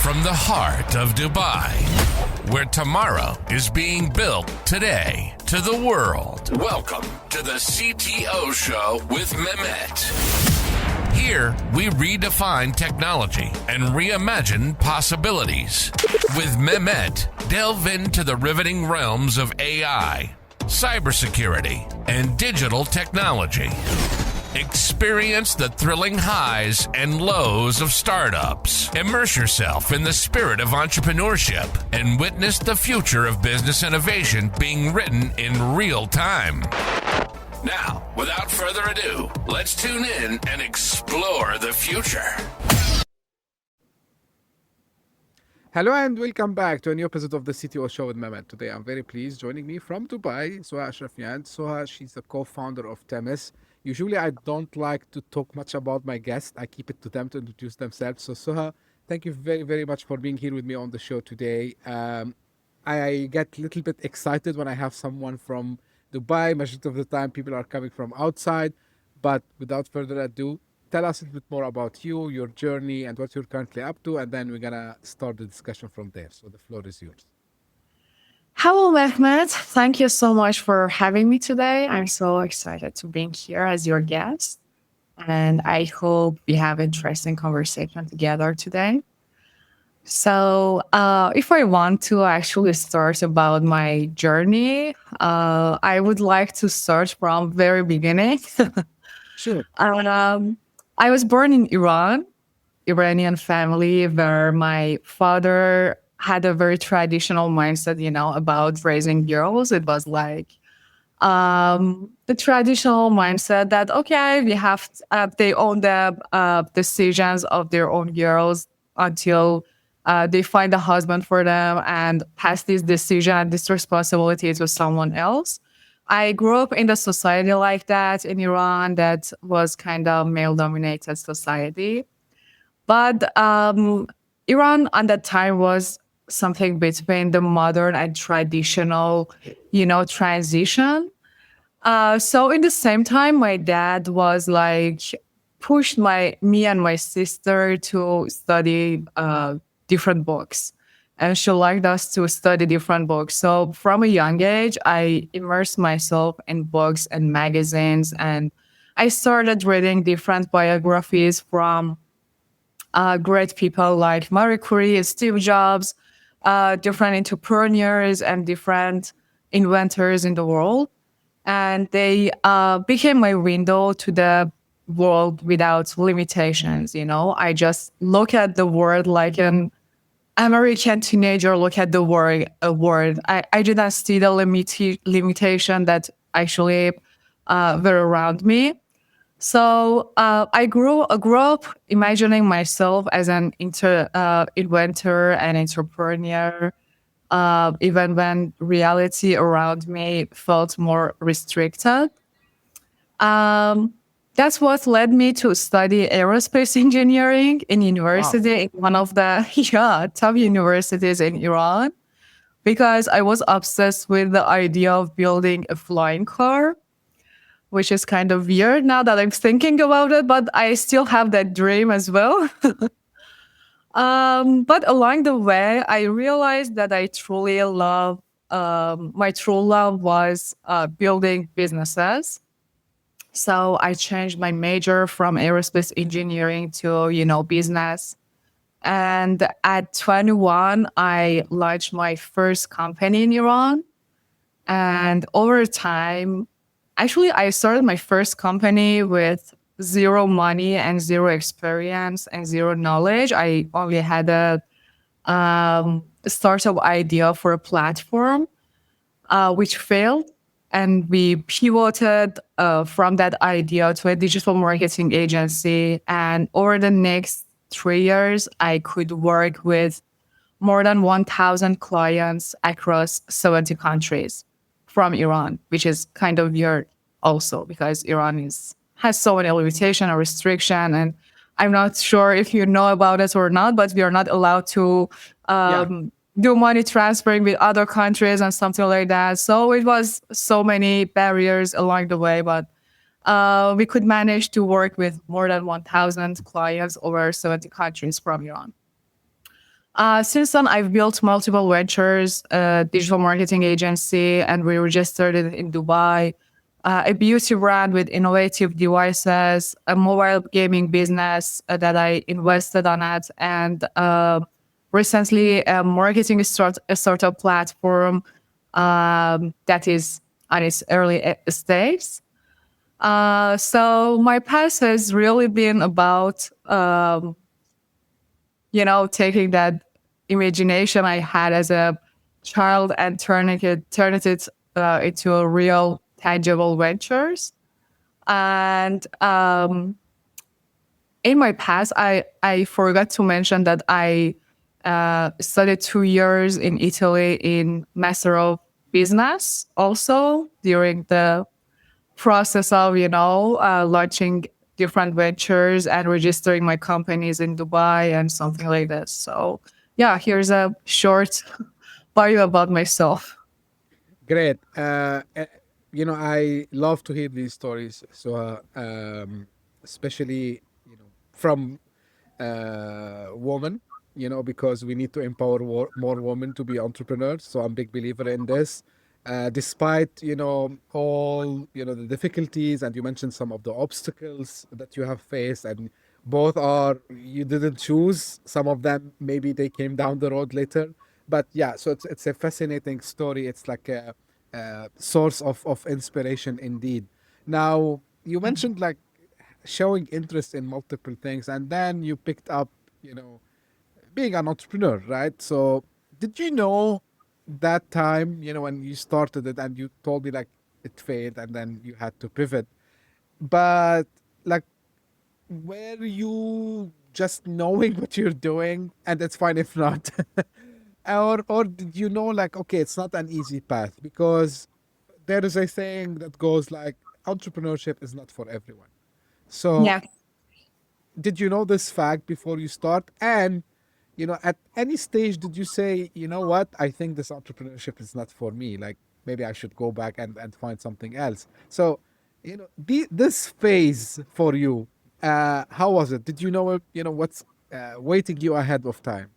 from the heart of Dubai, where tomorrow is being built today, to the world. Welcome to the CTO Show with Mehmet. Here, we redefine technology and reimagine possibilities. With Mehmet, delve into the riveting realms of AI, cybersecurity, and digital technology. Experience the thrilling highs and lows of startups. Immerse yourself in the spirit of entrepreneurship and witness the future of business innovation being written in real time. Now, without further ado, let's tune in and explore the future. Hello and welcome back to a new episode of the CTO Show with Mehmet. Today I'm very pleased. Joining me from Dubai, Soha Ashrafian. Soha, she's the co-founder of Temis. Usually I don't like to talk much about my guests. I keep it to them to introduce themselves. So Soha, thank you very, very much for being here with me on the show today. I get a little bit excited when I have someone from Dubai. Majority of the time people are coming from outside. But without further ado, tell us a bit more about you, your journey, and what you're currently up to, and then we're going to start the discussion from there. So the floor is yours. Hello, Mehmet. Thank you so much for having me today. I'm so excited to be here as your guest, and I hope we have interesting conversation together today. So if I want to actually start about my journey, I would like to start from very beginning. Sure. I was born in Iran, Iranian family, where my father had a very traditional mindset, about raising girls. It was like the traditional mindset that, okay, we have, they own the decisions of their own girls until they find a husband for them and pass this decision, this responsibility to someone else. I grew up in the society like that in Iran that was kind of male-dominated society. But Iran at that time was something between the modern and traditional, transition. So in the same time, my dad was like pushed me and my sister to study different books. And she liked us to study different books. So from a young age, I immersed myself in books and magazines. And I started reading different biographies from great people like Marie Curie, Steve Jobs, different entrepreneurs and different inventors in the world. And they became my window to the world without limitations. I just look at the world like an American teenager look at the world. I didn't see the limitation that actually were around me. So I grew up imagining myself as an inventor and entrepreneur, even when reality around me felt more restricted. That's what led me to study aerospace engineering in university, in one of the top universities in Iran, because I was obsessed with the idea of building a flying car, which is kind of weird now that I'm thinking about it, but I still have that dream as well. But along the way, I realized that I truly love, my true love was building businesses. So I changed my major from aerospace engineering to, business. And at 21, I launched my first company in Iran. And over time, actually, I started my first company with zero money and zero experience and zero knowledge. I only had a startup idea for a platform, which failed. And we pivoted from that idea to a digital marketing agency. And over the next 3 years, I could work with more than 1,000 clients across 70 countries from Iran, which is kind of weird also because Iran has so many limitations and restrictions. And I'm not sure if you know about it or not, but we are not allowed to do money transferring with other countries and something like that. So it was so many barriers along the way, but we could manage to work with more than 1,000 clients over 70 countries from Iran. Since then, I've built multiple ventures, a digital marketing agency, and we registered it in Dubai, a beauty brand with innovative devices, a mobile gaming business that I invested on it, and recently a a startup platform that is on its early stage. So my past has really been about taking that imagination I had as a child and turning it into a real tangible ventures. And in my past, I forgot to mention that I studied 2 years in Italy in Master of Business also during the process of launching different ventures and registering my companies in Dubai and something like this. So yeah, here's a short bio about myself. Great. I love to hear these stories. So, especially, from women, because we need to empower more women to be entrepreneurs. So I'm a big believer in this. Despite, all, the difficulties, and you mentioned some of the obstacles that you have faced, and both are, you didn't choose. Some of them, maybe they came down the road later. But yeah, so it's a fascinating story. It's like a source of inspiration indeed. Now, you mentioned like showing interest in multiple things, and then you picked up, you know, being an entrepreneur, right? So, did you know that time, when you started it and you told me like it failed and then you had to pivot, but like, were you just knowing what you're doing and it's fine if not? Or did you know like, okay, it's not an easy path? Because there is a saying that goes like, entrepreneurship is not for everyone. So Yeah. did you know this fact before you start? And, at any stage, did you say, you know what, I think this entrepreneurship is not for me? Like, maybe I should go back and find something else. So, this phase for you, how was it? Did you know, what's waiting you ahead of time?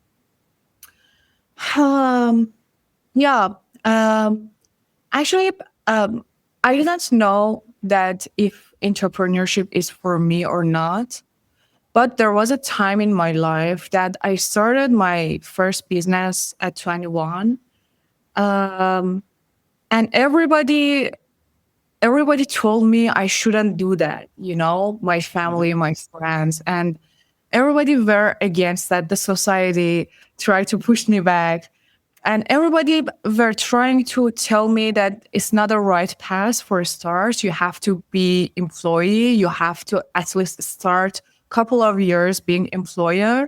Um, yeah. Um, Actually, I didn't know that if entrepreneurship is for me or not. But there was a time in my life that I started my first business at 21. Um, and everybody told me I shouldn't do that, my family, Mhm. my friends, and everybody were against that. The society tried to push me back. And everybody were trying to tell me that it's not a right path for stars. You have to be employee. You have to at least start couple of years being employee.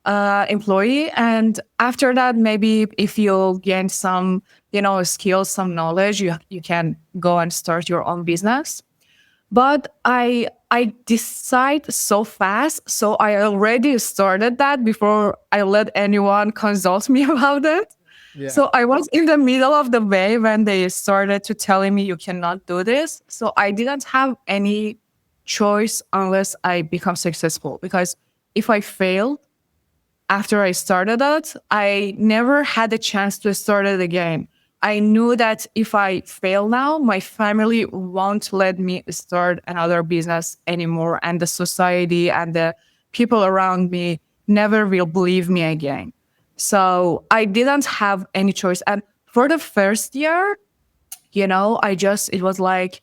And after that, maybe if you gain some, skills, some knowledge, you can go and start your own business. But I decide so fast, so I already started that before I let anyone consult me about it. Yeah. So I was in the middle of the way when they started to telling me you cannot do this. So I didn't have any choice unless I become successful. Because if I fail after I started it, I never had a chance to start it again. I knew that if I fail now, my family won't let me start another business anymore. And the society and the people around me never will believe me again. So I didn't have any choice. And for the first year, it was like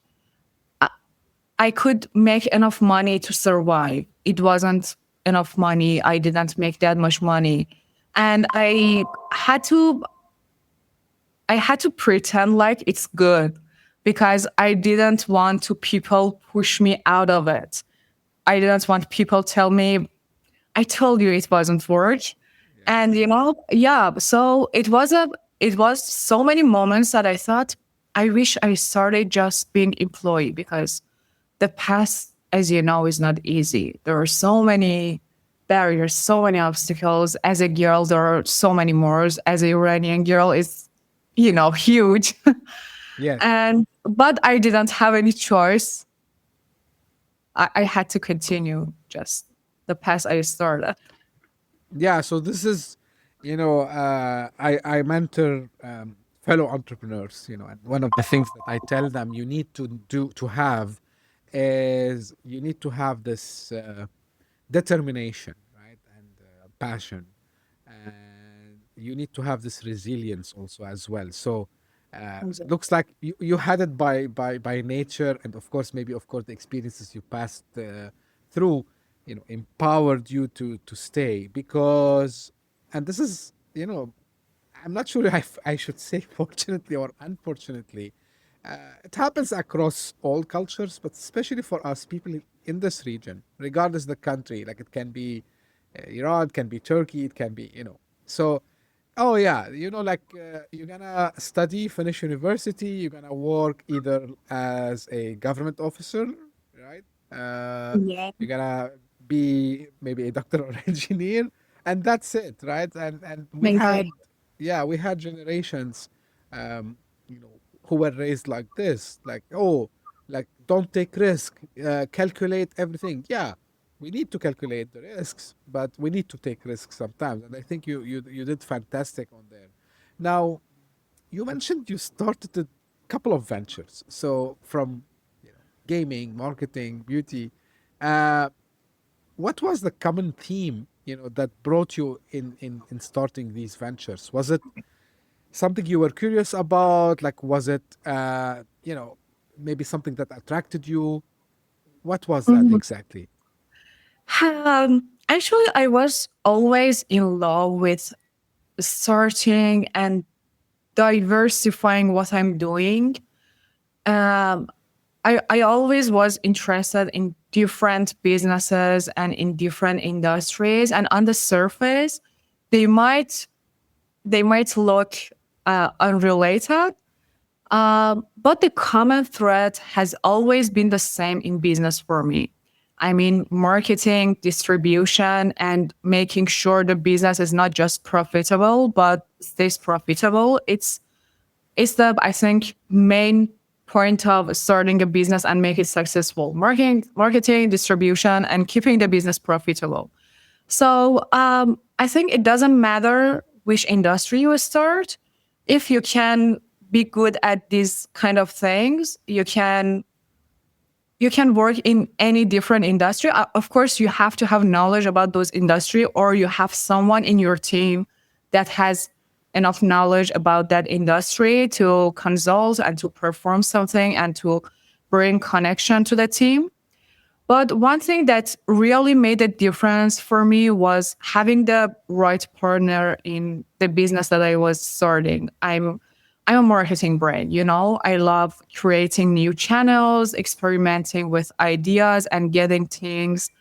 I could make enough money to survive. It wasn't enough money. I didn't make that much money. And I had to pretend like it's good because I didn't want to people push me out of it. I didn't want people tell me, I told you it wasn't work. And yeah, so it was so many moments that I thought I wish I started just being employee because the path, as you know, is not easy. There are so many barriers, so many obstacles. As a girl, there are so many more. As a Iranian girl, it's huge. Yes. And but I didn't have any choice. I had to continue just the path I started. Yeah. So this is I mentor fellow entrepreneurs, and one of the things that I tell them you need to have is you need to have this determination, right, and passion, and you need to have this resilience also as well. So looks like you had it by nature, and of course, maybe of course the experiences you passed through, empowered you to stay because, and this is, I'm not sure if I should say fortunately or unfortunately, it happens across all cultures, but especially for us people in this region, regardless of the country. Like it can be Iran, it can be Turkey, it can be, So, oh yeah, like you're gonna study, finish university, you're gonna work either as a government officer, right? Yeah. You're gonna be maybe a doctor or engineer, and that's it, right? And we had, Exactly. yeah, we had generations, um, who were raised like this, like, oh, like don't take risk, calculate everything. Yeah, we need to calculate the risks, but we need to take risks sometimes. And I think you did fantastic on there. Now, you mentioned you started a couple of ventures. So from gaming, marketing, beauty. Uh, what was the common theme, that brought you in starting these ventures? Was it something you were curious about? Like, was it, maybe something that attracted you? What was that Mhm. exactly? Actually, I was always in love with searching and diversifying what I'm doing. Um, I always was interested in different businesses and in different industries. And on the surface, they might they might look unrelated, but the common thread has always been the same in business for me. I mean, marketing, distribution, and making sure the business is not just profitable, but stays profitable. It's the, I think, main point of starting a business and make it successful. Marketing, distribution, and keeping the business profitable. So I think it doesn't matter which industry you start. If you can be good at these kind of things, you can work in any different industry. Of course, you have to have knowledge about those industry, or you have someone in your team that has enough knowledge about that industry to consult and to perform something and to bring connection to the team. But one thing that really made a difference for me was having the right partner in the business that I was starting. I'm a marketing brain, I love creating new channels, experimenting with ideas and getting things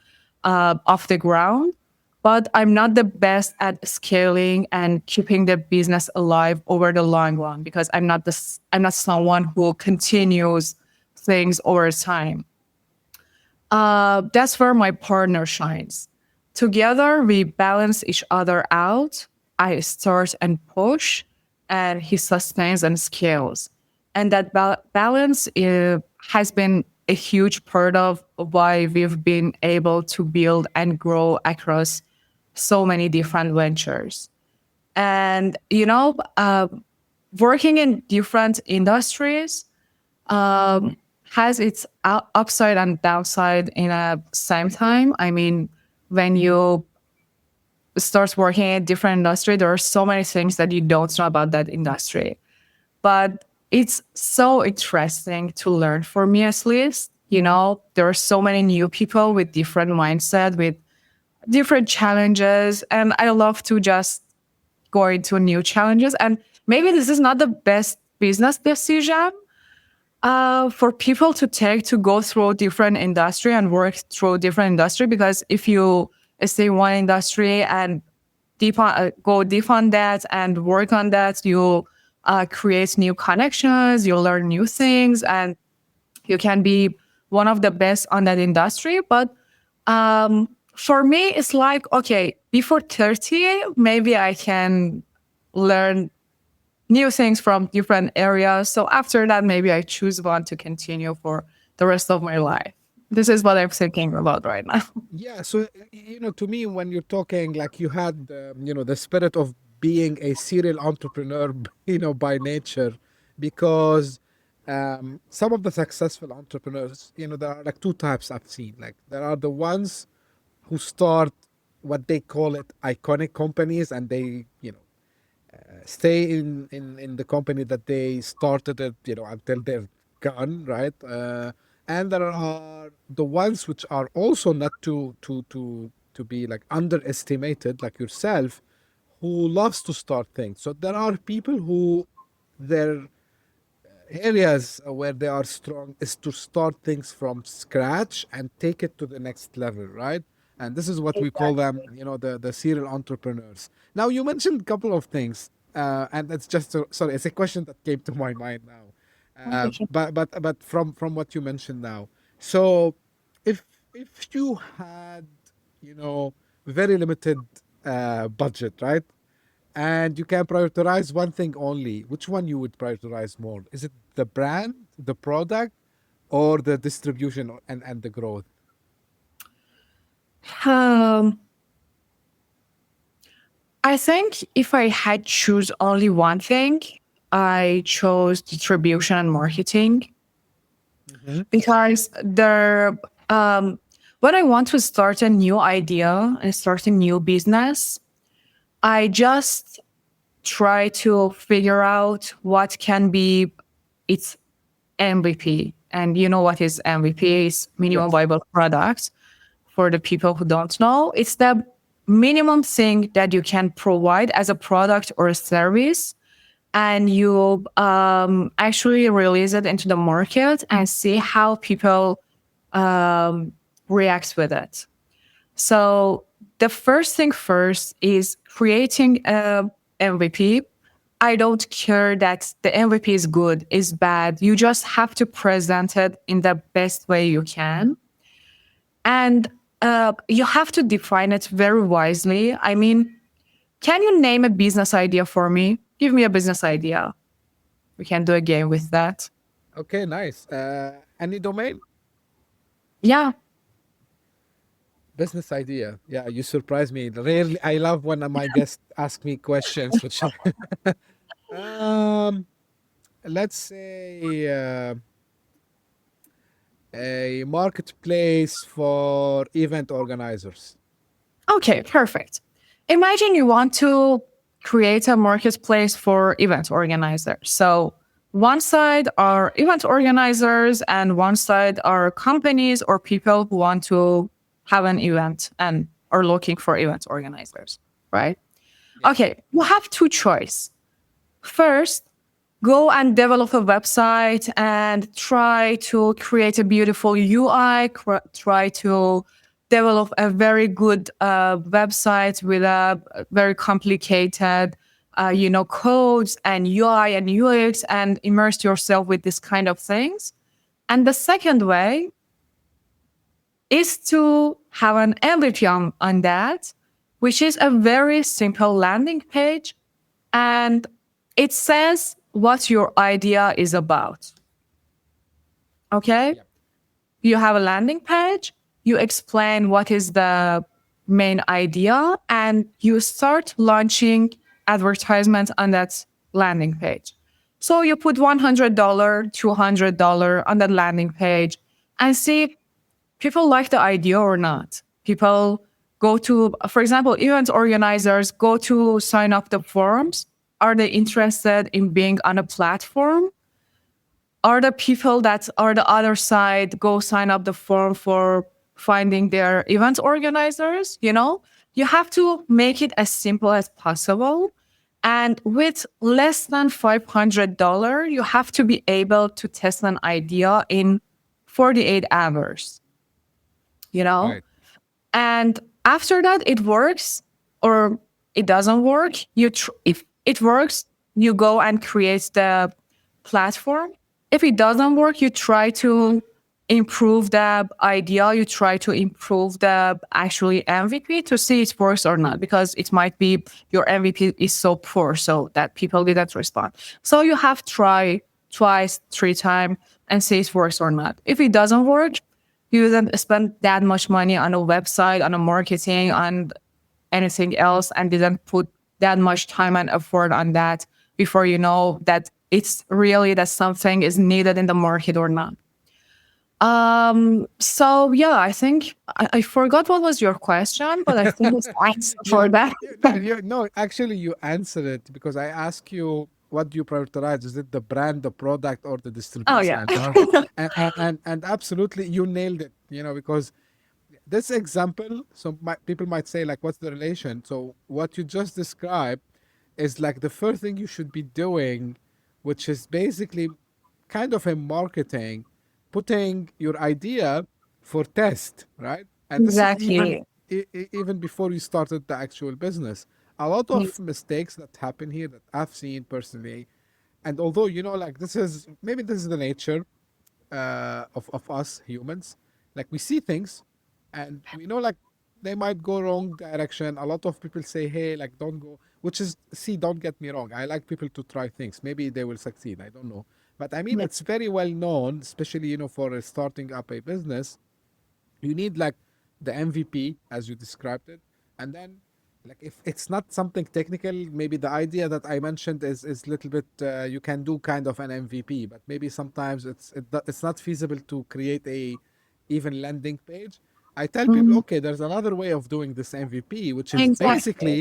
off the ground. But I'm not the best at scaling and keeping the business alive over the long run because I'm not someone who continues things over time. That's where my partner shines. Together, we balance each other out. I start and push, and he sustains and scales. And that balance has been a huge part of why we've been able to build and grow across so many different ventures. And, working in different industries has its upside and downside in a same time. I mean, when you start working in a different industry, there are so many things that you don't know about that industry. But it's so interesting to learn for me, at least. There are so many new people with different mindset, with different challenges, and I love to just go into new challenges. And maybe this is not the best business decision for people to take to go through different industry and work through different industry, because if you stay in one industry and go deep on that and work on that, you create new connections, you learn new things, and you can be one of the best on that industry. But for me, it's like, okay, before 30, maybe I can learn new things from different areas. So after that, maybe I choose one to continue for the rest of my life. This is what I'm thinking about right now. Yeah, so to me, when you're talking, like you had, the spirit of being a serial entrepreneur, by nature, because some of the successful entrepreneurs, there are like two types I've seen. Like there are the ones who start what they call it iconic companies, and they, stay in the company that they started it, until they're gone, right? And there are the ones which are also not to be like underestimated, like yourself, who loves to start things. So there are people who their areas where they are strong is to start things from scratch and take it to the next level, right? And this is what we call them, the serial entrepreneurs. Now, you mentioned a couple of things, and it's just sorry, it's a question that came to my mind now. But from what you mentioned now, so if you had, very limited budget, right? And you can prioritize one thing only, which one you would prioritize more? Is it the brand, the product, or the distribution and the growth? Um, I think if I had choose only one thing, I chose distribution and marketing because when I want to start a new idea and start a new business, I just try to figure out what can be its MVP. And you know what is MVP? Is minimum Yes. viable product. For the people who don't know, it's the minimum thing that you can provide as a product or a service, and you actually release it into the market and see how people react with it. So the first thing first is creating a MVP. I don't care that the MVP is good, is bad. You just have to present it in the best way you can. And you have to define it very wisely. I mean, can you name a business idea for me? Give me a business idea. We can do a game with that. Okay, nice. Any domain? Yeah. Business idea. Yeah, you surprise me. Rarely, I love when my guests ask me questions, which um, let's say a marketplace for event organizers. Okay, perfect. Imagine you want to create a marketplace for event organizers. So one side are event organizers and one side are companies or people who want to have an event and are looking for event organizers, right? Okay, you have two choices. First, go and develop a website and try to create a beautiful UI, try to develop a very good website with a very complicated, codes and UI and UX, and immerse yourself with this kind of things. And the second way is to have an MVP on that, which is a very simple landing page. And it says what your idea is about. Okay? Yeah. You have a landing page, you explain what is the main idea, and you start launching advertisements on that landing page. So you put $100, $200 on that landing page and see people like the idea or not. People go to, for example, event organizers go to sign up the forums. Are they interested in being on a platform? Are the people that are the other side go sign up the form for finding their event organizers? You have to make it as simple as possible. And with less than $500, you have to be able to test an idea in 48 hours. Right. And after that, it works or it doesn't work. If it works, you go and create the platform. If it doesn't work, you try to improve the idea. You try to improve the actually MVP to see it works or not, because it might be your MVP is so poor so that people didn't respond. So you have to try twice, 3 times and see it works or not. If it doesn't work, you didn't spend that much money on a website, on a marketing, on anything else, and didn't put that much time and effort on that before you know that it's really that something is needed in the market or not. So yeah, I think I forgot what was your question, but I think it's thanks for that. No, actually, you answered it because I asked you what do you prioritize? Is it the brand, the product, or the Oh distribution? yeah. And absolutely, you nailed it. Because this example, so people might say like, what's the relation? So what you just described is like the first thing you should be doing, which is basically kind of a marketing, putting your idea for test, right? And this is even Exactly. even before you started the actual business. A lot of mistakes that happen here that I've seen personally, and although like this is the nature of us humans, like we see things, and we know like they might go wrong direction. A lot of people say, hey, like don't go, which is, see, don't get me wrong, I like people to try things, maybe they will succeed, I don't know, but I mean Yeah. it's very well known, especially for starting up a business, you need like the MVP as you described it, and then like if it's not something technical, maybe the idea that I mentioned is little bit you can do kind of an MVP, but maybe sometimes it's not feasible to create a even landing page. I tell people, Mhm. okay, there's another way of doing this MVP, which is Exactly. basically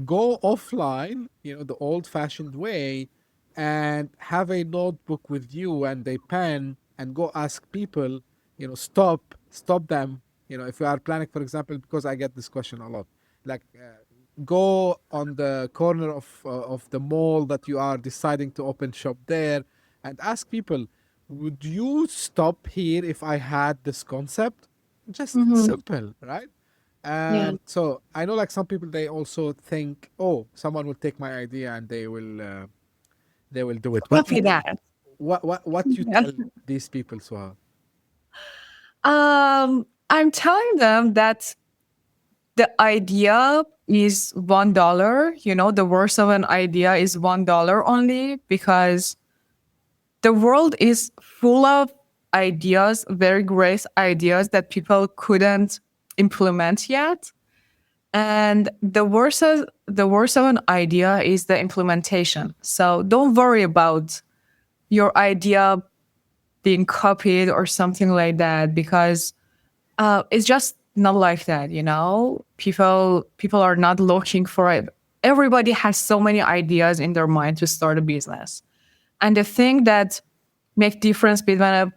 go offline, the old-fashioned way, and have a notebook with you and a pen and go ask people, stop them. If you are planning, for example, because I get this question a lot, like go on the corner of the mall that you are deciding to open shop there and ask people, would you stop here if I had this concept? Just Mhm. simple, right? Yeah. And so I know like some people, they also think, oh, someone will take my idea and they will do it. Copy that. What you Yeah. tell these people, Suha? I'm telling them that the idea is $1. The worth of an idea is $1 only because the world is full of ideas, very great ideas that people couldn't implement yet. And the worst of an idea is the implementation. So don't worry about your idea being copied or something like that because it's just not like that. People are not looking for it. Everybody has so many ideas in their mind to start a business, and the thing that make difference between a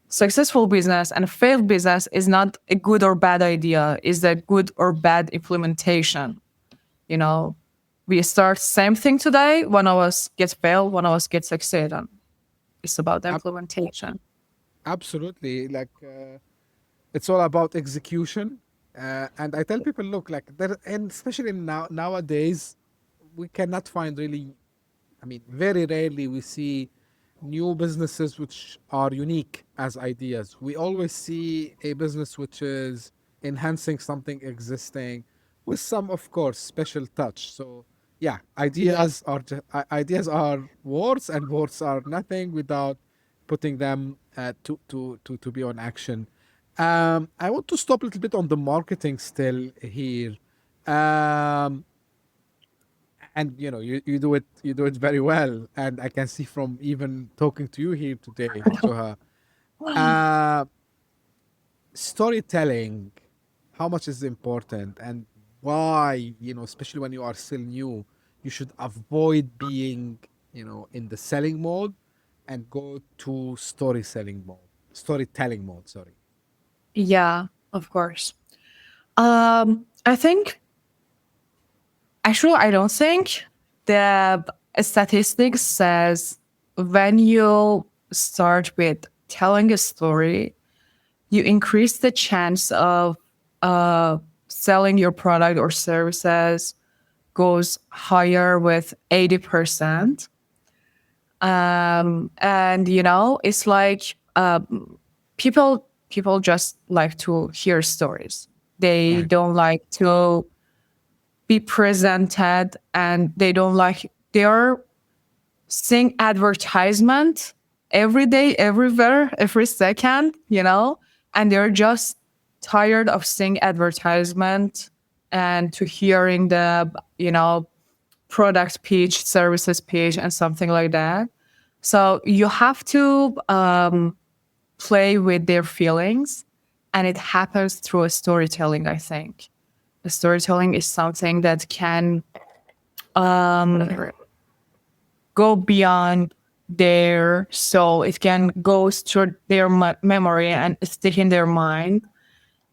successful business and a failed business is not a good or bad idea, is a good or bad implementation. you know we start same thing today, one of us gets failed, one of us gets succeed, and it's about the Ab- implementation. Absolutely. Like it's all about execution. And I tell people, look, like there, and especially nowadays, we cannot find really, I mean, very rarely we see new businesses which are unique as ideas. We always see a business which is enhancing something existing with some, of course, special touch. So yeah, ideas are words, and words are nothing without putting them to be on action. I want to stop a little bit on the marketing still here. Um, and you do it very well, and I can see from even talking to you here today, Soha. uh Storytelling, how much is important, and why, especially when you are still new, you should avoid being in the selling mode and go to storytelling mode, sorry. Yeah, of course. I think, actually, I don't think the statistics says when you start with telling a story, you increase the chance of uh, selling your product or services goes higher with 80%. And it's like people just like to hear stories. They Right. don't like to be presented, and they're seeing advertisement every day, everywhere, every second, and they're just tired of seeing advertisement and to hearing the product pitch, services pitch, and something like that. So you have to play with their feelings, and it happens through a storytelling, I think. The storytelling is something that can go beyond their soul. It can go through their memory and stick in their mind.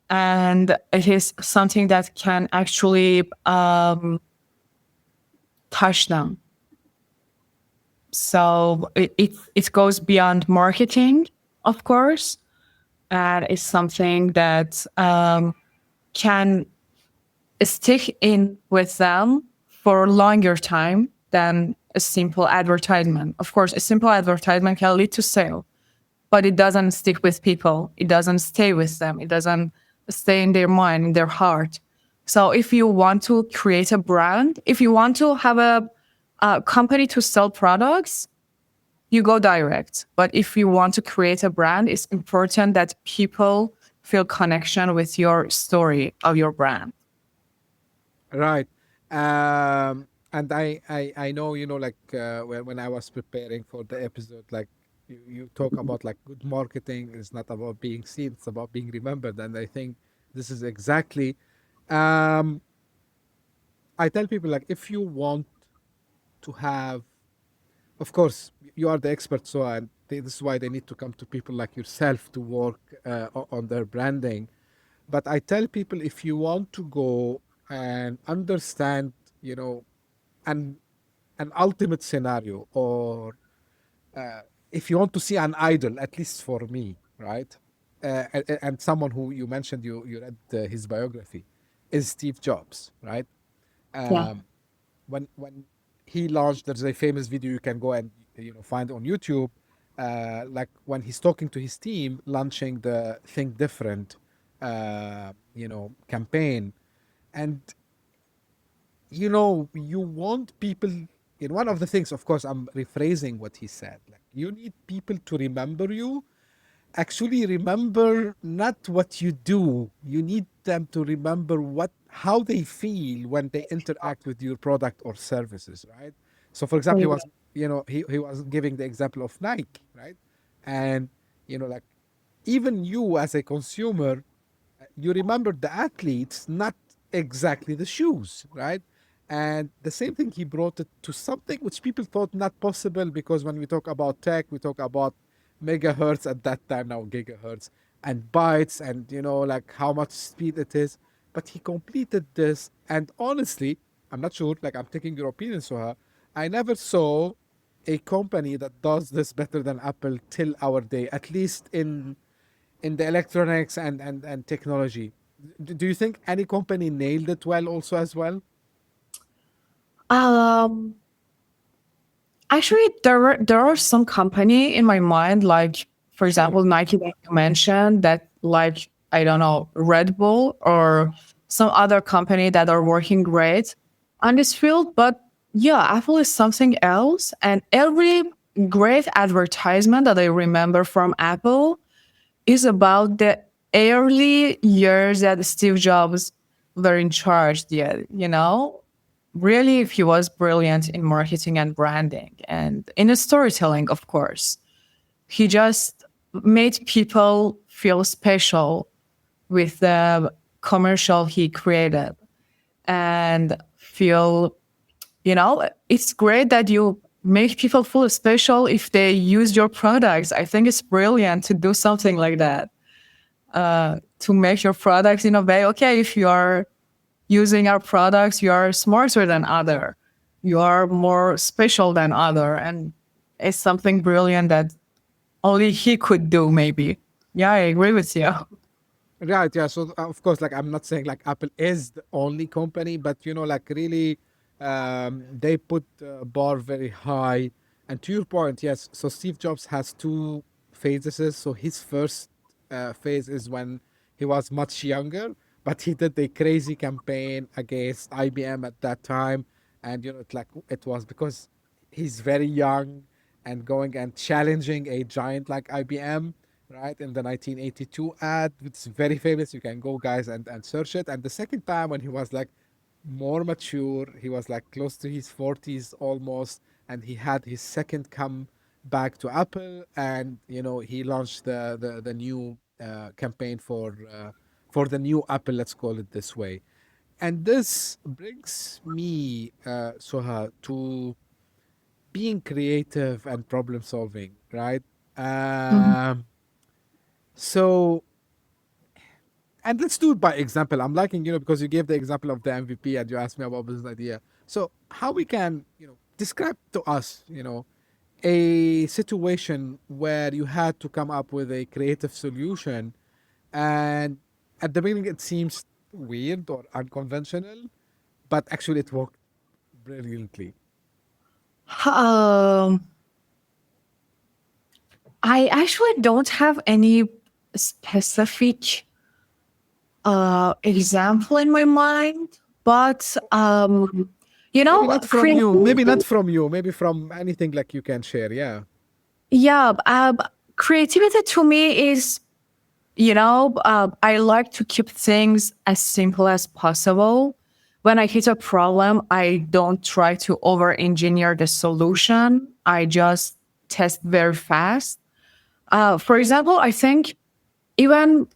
And it is something that can actually touch them. So it goes beyond marketing, of course, and it's something that can stick in with them for a longer time than a simple advertisement. Of course, a simple advertisement can lead to sale, but it doesn't stick with people. It doesn't stay with them. It doesn't stay in their mind, in their heart. So if you want to create a brand, if you want to have a company to sell products, you go direct. But if you want to create a brand, it's important that people feel connection with your story of your brand. Right. And I know, like when I was preparing for the episode, like you talk about like good marketing is not about being seen, it's about being remembered. And I think this is exactly, um, I tell people like if you want to have, of course, you are the expert, so this is why they need to come to people like yourself to work on their branding. But I tell people if you want to go and understand, an an ultimate scenario, or if you want to see an idol, at least for me, right? And someone who you mentioned, you read his biography, is Steve Jobs, right? Yeah. Um, when he launched, there's a famous video you can go and find on YouTube, like when he's talking to his team, launching the Think Different, campaign, and you want people. In one of the things, of course, I'm rephrasing what he said. Like you need people to remember you. Actually, remember not what you do. You need them to remember how they feel when they interact with your product or services, right? So, for example, he was giving the example of Nike, right? And like even you as a consumer, you remember the athletes, not exactly the shoes, right? And the same thing, he brought it to something which people thought not possible, because when we talk about tech, we talk about megahertz at that time, now gigahertz, and bytes, and like how much speed it is. But he completed this, and honestly, I'm not sure, like I'm taking your opinion, Soha. I never saw a company that does this better than Apple till our day, at least in the electronics and technology. Do you think any company nailed it well also as well? Um, Actually, there are some company in my mind, like for Sure. example, Nike that you mentioned, that like I don't know, Red Bull or some other company that are working great on this field. But yeah, Apple is something else. And every great advertisement that I remember from Apple is about the early years that Steve Jobs were in charge. Yeah, really, he was brilliant in marketing and branding and in the storytelling, of course. He just made people feel special with the commercial he created and feel, it's great that you make people feel special if they use your products. I think it's brilliant to do something like that, to make your products in a way, okay, if you are using our products, you are smarter than other, you are more special than other, and it's something brilliant that only he could do, maybe. Yeah, I agree with you. Right, yeah. So of course, like I'm not saying like Apple is the only company, but like really, they put bar very high. And to your point, yes. So Steve Jobs has two phases. So his first phase is when he was much younger, but he did a crazy campaign against IBM at that time, and it was because he's very young and going and challenging a giant like IBM, right? In the 1982 ad, it's very famous. You can go, guys, and search it. And the second time when he was like more mature. He was like close to his 40s almost, and he had his second come back to Apple, and he launched the new campaign for the new Apple. Let's call it this way. And this brings me, Soha, to being creative and problem solving, right? Mhm. Um, so and let's do it by example. I'm liking, because you gave the example of the MVP and you asked me about business idea. So how we can, describe to us, a situation where you had to come up with a creative solution, and at the beginning it seems weird or unconventional, but actually it worked brilliantly. Um, I actually don't have any specific example in my mind, but Maybe not from you. Maybe creativity. not from you. Maybe from anything like you can share. Yeah. Yeah, creativity to me is, I like to keep things as simple as possible. When I hit a problem, I don't try to over engineer the solution. I just test very fast. For example, I think even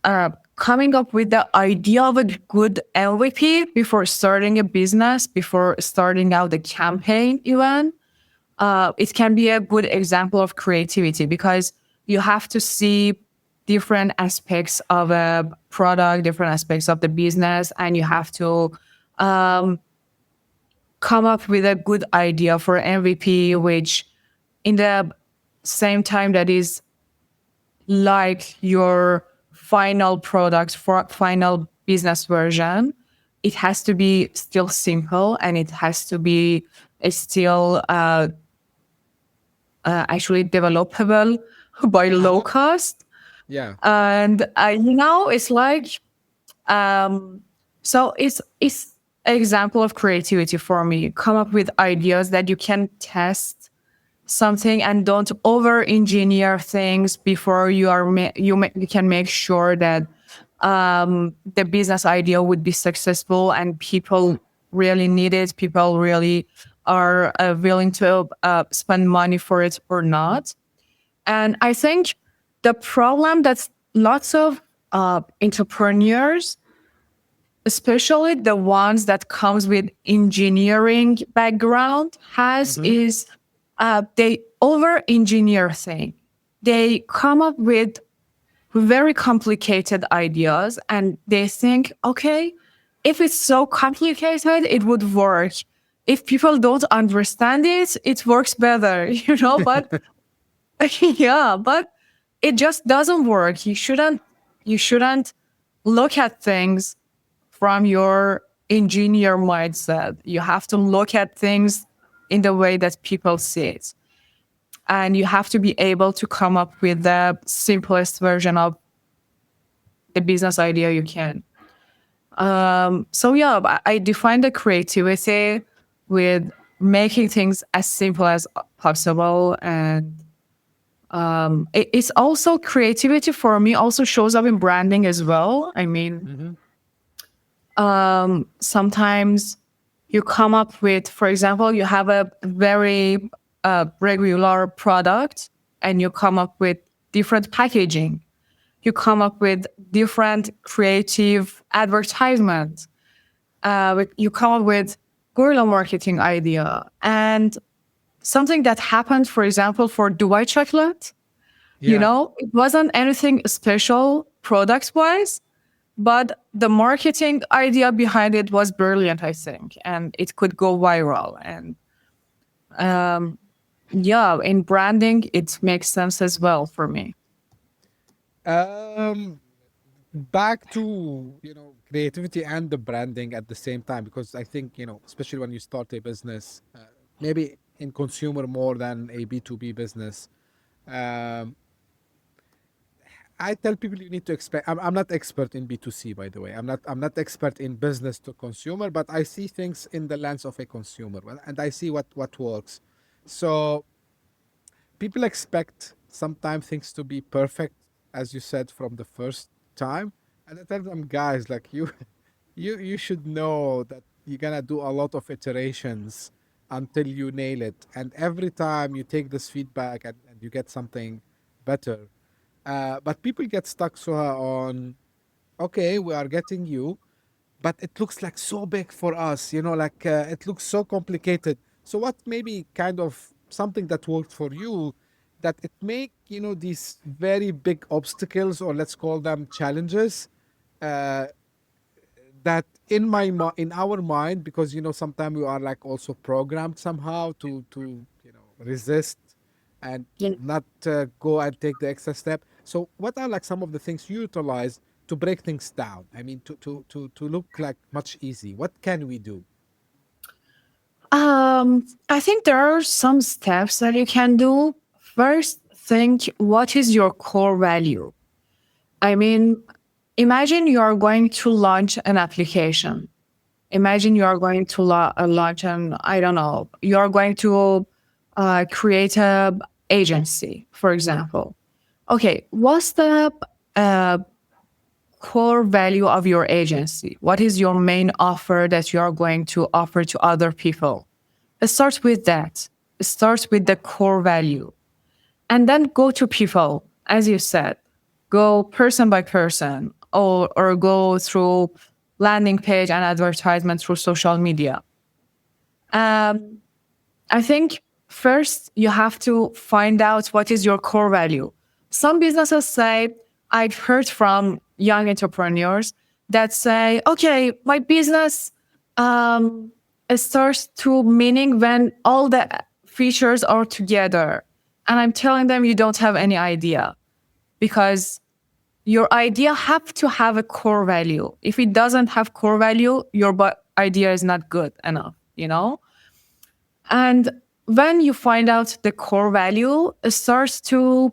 coming up with the idea of a good MVP before starting a business, before starting out the campaign, even it can be a good example of creativity because you have to see different aspects of a product, different aspects of the business, and you have to come up with a good idea for MVP, which in the same time that is like your final product for final business version, it has to be still simple and it has to be still actually developable by low Uh-huh. cost. Yeah. And it's like so it's an example of creativity for me. Come up with ideas that you can test something and don't over engineer things before you can make sure that the business idea would be successful and people really need it, people really are willing to spend money for it or not. And I think the problem that lots of entrepreneurs, especially the ones that comes with engineering background, has Mm-hmm. is they over engineer things. They come up with very complicated ideas and they think, okay, if it's so complicated, it would work. If people don't understand it, it works better, but yeah, but it just doesn't work. You shouldn't look at things from your engineer mindset. You have to look at things in the way that people see it. And you have to be able to come up with the simplest version of the business idea you can. So yeah, I define the creativity with making things as simple as possible. And it's also creativity for me also shows up in branding as well. I mean, Mm-hmm. sometimes you come up with, for example, you have a very regular product and you come up with different packaging. You come up with different creative advertisements. You come up with guerrilla marketing idea. And something that happened, for example, for Dubai chocolate, Yeah. it wasn't anything special product wise, but the marketing idea behind it was brilliant, I think, and it could go viral. And yeah, in branding, it makes sense as well for me. Um, Back to creativity and the branding at the same time, because I think especially when you start a business, maybe in consumer more than a B2B business. um, I tell people you need to expect. I'm not expert in B2C, by the way. I'm not expert in business to consumer, but I see things in the lens of a consumer, and I see what works. So people expect sometimes things to be perfect, as you said, from the first time. And I tell them, guys, like you, you should know that you're gonna do a lot of iterations until you nail it. And every time you take this feedback and you get something better. But people get stuck so on, okay, we are getting you, but it looks like so big for us, like it looks so complicated. So what maybe kind of something that worked for you that it make, these very big obstacles, or let's call them challenges, uh, that in our mind, because sometimes we are like also programmed somehow to resist and Yeah. not go and take the extra step. So what are like some of the things you utilize to break things down? I mean, to look like much easy. What can we do? I think there are some steps that you can do. First, think what is your core value? I mean, imagine you are going to launch an application. Imagine you are going to launch an, I don't know, you are going to create a agency, for example. Okay, what's the uh, core value of your agency? What is your main offer that you are going to offer to other people? It starts with that. It starts with the core value. And then go to people, as you said, go person by person, or go through landing page and advertisement through social media. Um, I think first you have to find out what is your core value. Some businesses say, I've heard from young entrepreneurs that say, okay, my business it starts to meaning when all the features are together. And I'm telling them you don't have any idea, because your idea have to have a core value. If it doesn't have core value, your idea is not good enough, you know? And when you find out the core value, it starts to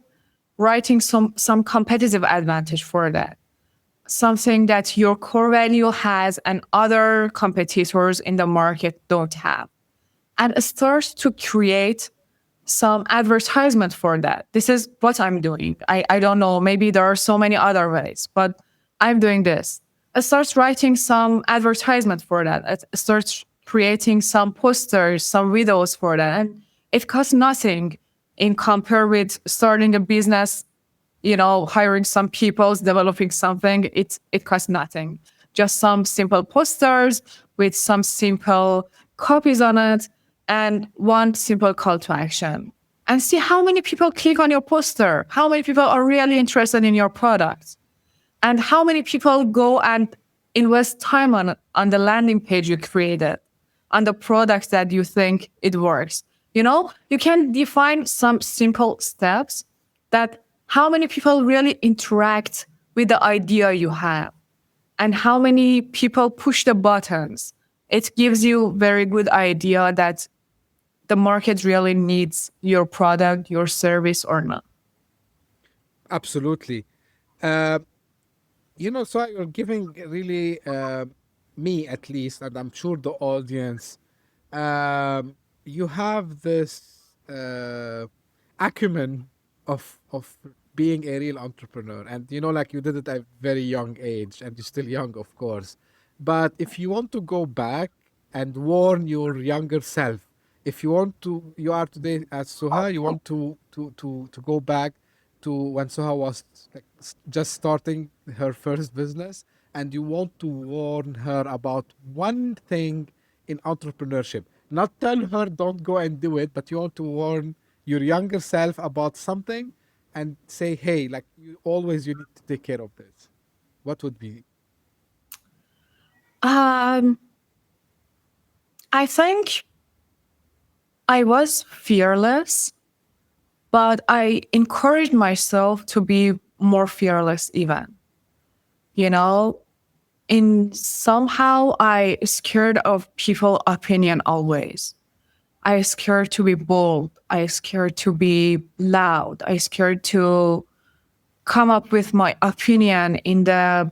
writing some competitive advantage for that. Something that your core value has and other competitors in the market don't have. And it starts to create some advertisement for that. This is what I'm doing. I don't know, maybe there are so many other ways, but I'm doing this. It starts writing some advertisement for that. It starts creating some posters, some videos for that. And it costs nothing in compare with starting a business, hiring some people, developing something. It costs nothing. Just some simple posters with some simple copies on it and one simple call to action. And see how many people click on your poster, how many people are really interested in your product, and how many people go and invest time on the landing page you created, on the products that you think it works. You can define some simple steps that how many people really interact with the idea you have and how many people push the buttons. It gives you very good idea that the market really needs your product, your service or not. Absolutely. So you're giving really me at least, and I'm sure the audience, you have this acumen of being a real entrepreneur, and like you did it at a very young age, and you're still young, of course. But if you want to go back and warn your younger self, if you want to, you are today as Soha, you want to go back to when Soha was like just starting her first business, and you want to warn her about one thing in entrepreneurship. Not tell her don't go and do it, but you want to warn your younger self about something and say, hey, like you need to take care of this. What would be? Um, I think I was fearless, but I encouraged myself to be more fearless even. You know, in somehow I scared of people opinion always. I scared to be bold. I scared to be loud. I scared to come up with my opinion in the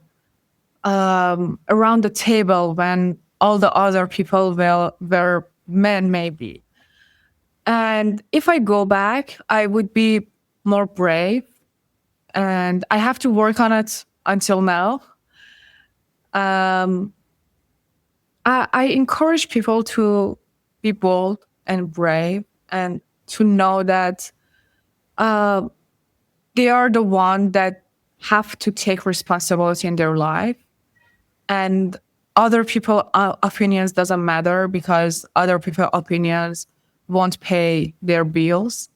around the table when all the other people were men maybe. And if I go back, I would be more brave. And I have to work on it until now. Um, I encourage people to be bold and brave and to know that uh, they are the one that have to take responsibility in their life, and other people opinions doesn't matter because other people opinions won't pay their bills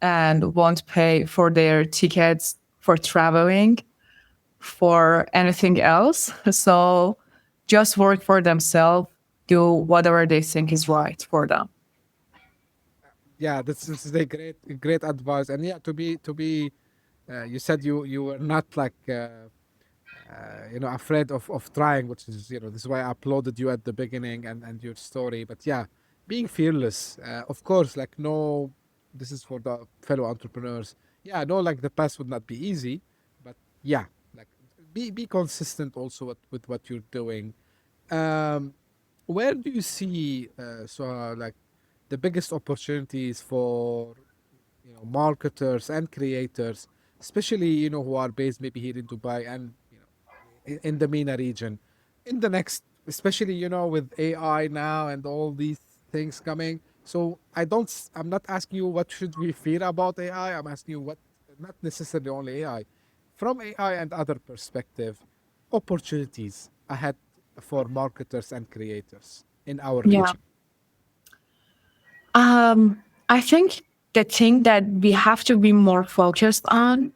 and won't pay for their tickets for traveling, for anything else. So just work for themselves, do whatever they think is right for them. Yeah, this is a great advice. And yeah, to be you said you were not like afraid of trying, which is, this is why I applauded you at the beginning and your story. But yeah, being fearless, of course, like, no, this is for the fellow entrepreneurs. Yeah, I know, like, the past would not be easy, but yeah, like, be consistent also with what you're doing. um where do you see, like, the biggest opportunities for, marketers and creators, especially, who are based maybe here in Dubai and, in the MENA region, in the next, especially, with AI now and all these things coming. So I'm not asking you what should we fear about AI. I'm asking you what, not necessarily only AI, from AI and other perspective, opportunities ahead for marketers and creators in our Yeah. region. I think the thing that we have to be more focused on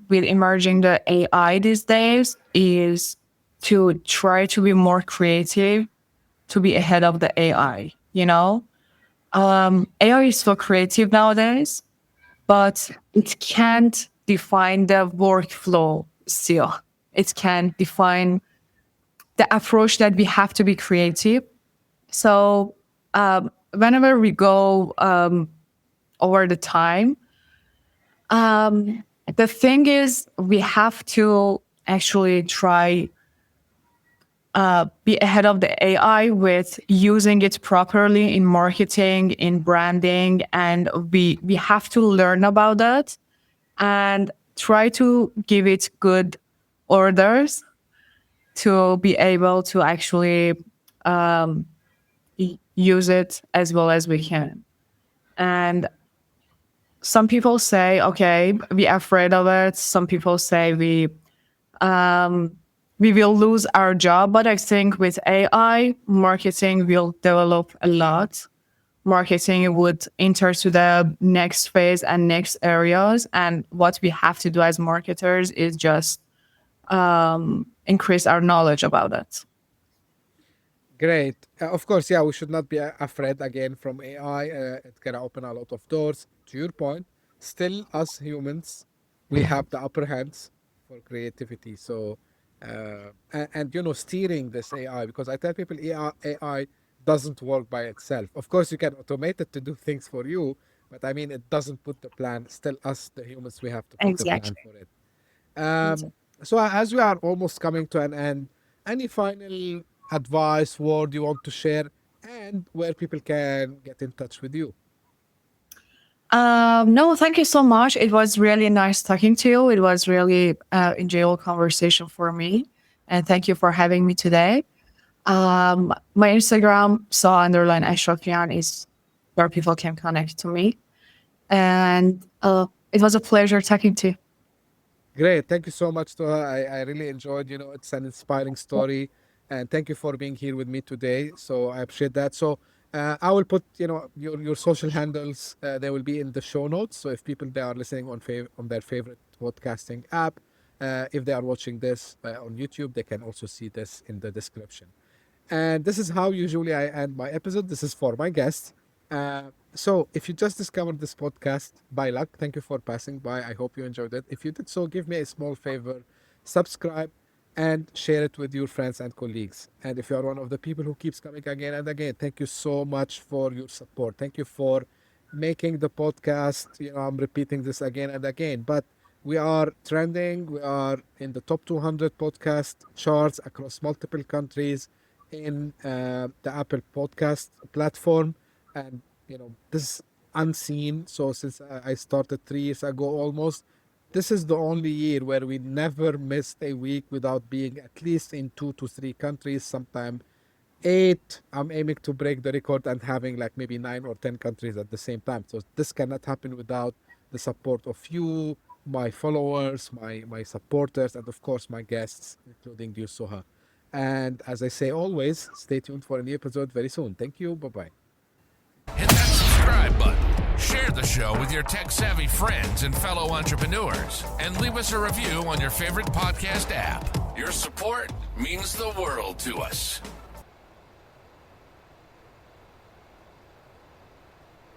with emerging the AI these days is to try to be more creative, to be ahead of the AI. AI is so creative nowadays, but it can't define the workflow still. It can define the approach that we have to be creative. So whenever we go over the time, the thing is we have to actually try be ahead of the AI with using it properly in marketing, in branding, and we have to learn about that and try to give it good orders to be able to actually use it as well as we can. And some people say, okay, we're afraid of it. Some people say we will lose our job. But I think with AI, marketing will develop a lot. Marketing would enter to the next phase and next areas. And what we have to do as marketers is just increase our knowledge about it. Great. Of course, yeah, we should not be afraid again from AI. It can open a lot of doors. To your point, still, us humans, we have the upper hands for creativity. So, and steering this AI, because I tell people AI doesn't work by itself. Of course, you can automate it to do things for you, but I mean, it doesn't put the plan. Still, us, the humans, we have to put the plan Exactly. for it. So as we are almost coming to an end, any final advice, word you want to share, and where people can get in touch with you? No, thank you so much. It was really nice talking to you. It was really enjoyable conversation for me, and thank you for having me today. My Instagram, Soha_Ashrafian, is where people can connect to me, and it was a pleasure talking to you. Great. Thank you so much, Toha. I really enjoyed, it's an inspiring story. And thank you for being here with me today. So I appreciate that. So I will put, your social handles, they will be in the show notes. So if people, they are listening on their favorite podcasting app, if they are watching this on YouTube, they can also see this in the description. And this is how usually I end my episode. This is for my guests. So, if you just discovered this podcast by luck, thank you for passing by. I hope you enjoyed it. If you did so, give me a small favor, subscribe and share it with your friends and colleagues. And if you are one of the people who keeps coming again and again, thank you so much for your support. Thank you for making the podcast. I'm repeating this again and again, but we are trending. We are in the top 200 podcast charts across multiple countries in the Apple podcast platform. And, this is unseen. So since I started 3 years ago almost, this is the only year where we never missed a week without being at least in 2 to 3 countries, sometime 8. I'm aiming to break the record and having like maybe 9 or 10 countries at the same time. So this cannot happen without the support of you, my followers, my supporters, and of course my guests, including you, Soha. And as I say always, stay tuned for a new episode very soon. Thank you. Bye-bye. Hit that subscribe button. Share the show with your tech-savvy friends and fellow entrepreneurs. And leave us a review on your favorite podcast app. Your support means the world to us.